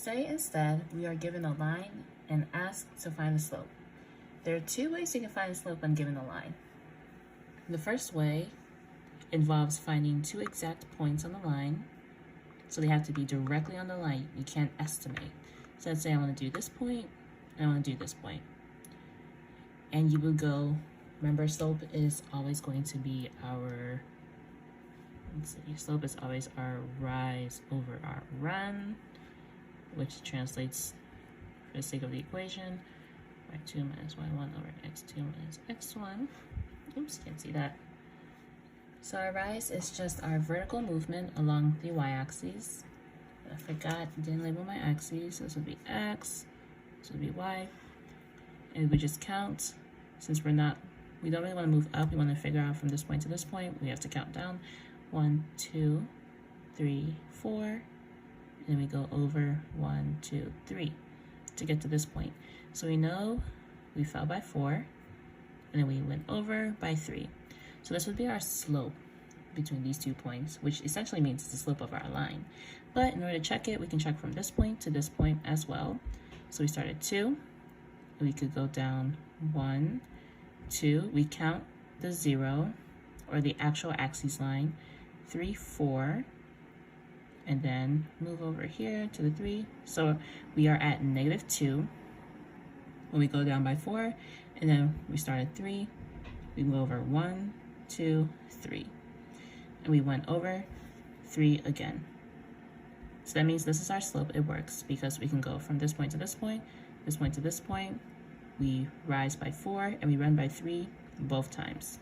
Say instead we are given a line and asked to find the slope. There are two ways you can find the slope when given a line. The first way involves finding two exact points on the line. So they have to be directly on the line. You can't estimate. So let's say I want to do this point and I want to do this point. And you would go, remember slope is always going to be our, slope is always our rise over our run, which translates, for the sake of the equation, y2 minus y1 over x2 minus x1. Oops, can't see that. So our rise is just our vertical movement along the y-axis. I forgot, didn't label my axes. So this would be x, this would be y. And we just count, since we don't really want to move up, we want to figure out from this point to this point, we have to count down. 1, 2, 3, 4, and then we go over 1, 2, 3 to get to this point. So we know we fell by 4, and then we went over by 3. So this would be our slope between these 2 points, which essentially means it's the slope of our line. But in order to check it, we can check from this point to this point as well. So we start at 2, we could go down 1, 2, we count the 0, or the actual axis line, 3, 4, and then move over here to the 3. So we are at -2 when we go down by 4, and then we start at 3, we move over 1, 2, 3, and we went over 3 again. So that means this is our slope. It works because we can go from this point to this point, this point to this point. We rise by 4 and we run by 3 both times.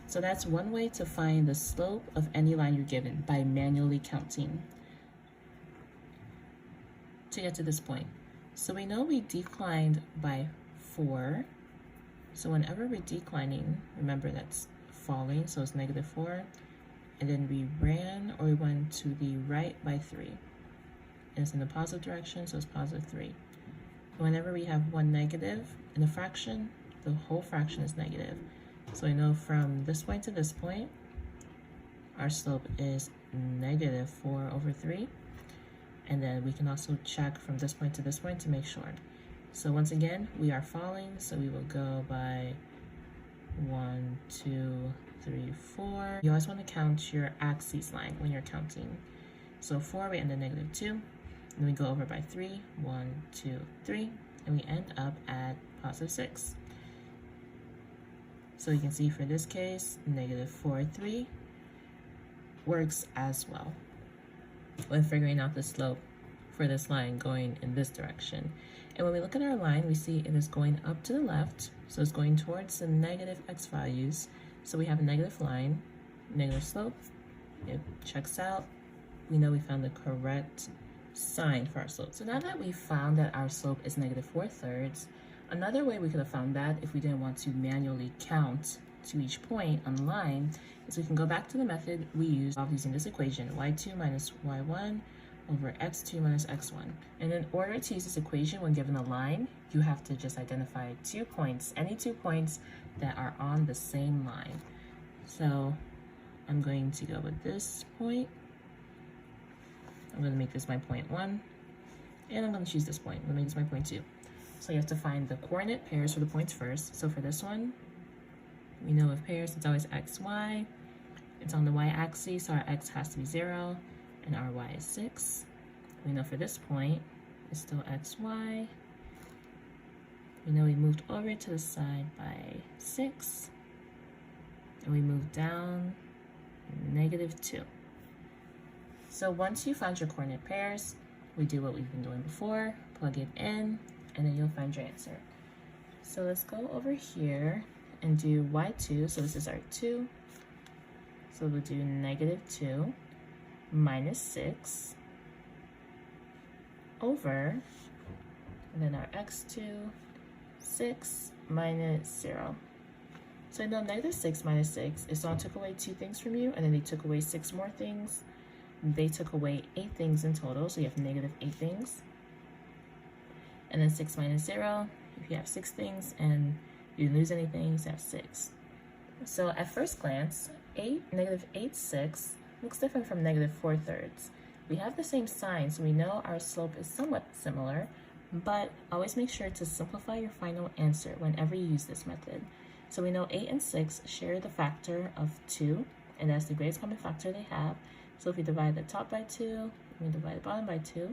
So that's one way to find the slope of any line you're given, by manually counting to get to this point. So we know we declined by 4. So whenever we're declining, remember that's falling, so it's -4. And then we ran, or we went to the right by 3. And it's in the positive direction, so it's +3. Whenever we have one negative in a fraction, the whole fraction is negative. So we know from this point to this point, our slope is -4/3. And then we can also check from this point to this point to make sure. So once again, we are falling, so we will go by 1, 2, 3, 4. You always want to count your axis line when you're counting. So 4, we end at -2, and we go over by 3, 1, 2, 3, and we end up at +6. So you can see for this case, -4, 3 works as well when figuring out the slope for this line going in this direction. And when we look at our line, we see it is going up to the left, so it's going towards the negative x values. So we have a negative line, negative slope, it checks out. We know we found the correct sign for our slope. So now that we found that our slope is -4/3, another way we could have found that if we didn't want to manually count to each point on the line is we can go back to the method we used using this equation, y2 minus y1 over x2 minus x1. And in order to use this equation when given a line, you have to just identify 2 points, any 2 points that are on the same line. So I'm going to go with this point. I'm going to make this my point 1, and I'm going to choose this point. I'm going to make this my point 2. So you have to find the coordinate pairs for the points first. So for this one, we know with pairs, it's always x, y. It's on the y-axis, so our x has to be 0, and our y is 6. We know for this point, it's still x, y. We know we moved over to the side by 6, and we moved down -2. So once you find your coordinate pairs, we do what we've been doing before, plug it in, and then you'll find your answer. So let's go over here and do y2, so this is our 2. So we'll do -2 minus 6 over, and then our x2, 6 minus 0. So I know -6 minus 6, if someone took away 2 things from you, and then they took away 6 more things, they took away 8 things in total, so you have -8 things. And then 6 minus 0, if you have 6 things and you didn't lose anything, you have 6. So at first glance, -8, 6 looks different from -4/3. We have the same sign, so we know our slope is somewhat similar, but always make sure to simplify your final answer whenever you use this method. So we know 8 and 6 share the factor of 2, and that's the greatest common factor they have. So if we divide the top by 2, we divide the bottom by 2,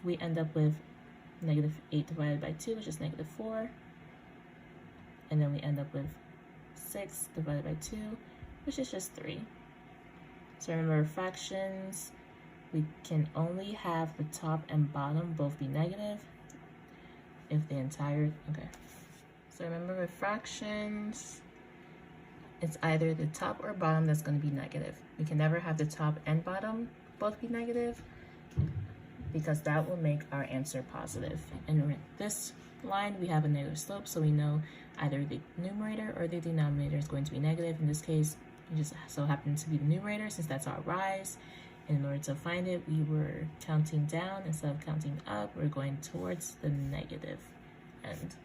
we end up with negative 8 divided by 2, which is negative 4. And then we end up with 6 divided by 2, which is just 3. So remember, fractions, we can only have the top and bottom both be negative if the entire, okay. So remember, with fractions, it's either the top or bottom that's going to be negative. We can never have the top and bottom both be negative because that will make our answer positive. And with this line, we have a negative slope, so we know either the numerator or the denominator is going to be negative. In this case, it just so happens to be the numerator since that's our rise. In order to find it, we were counting down instead of counting up. We're going towards the negative end.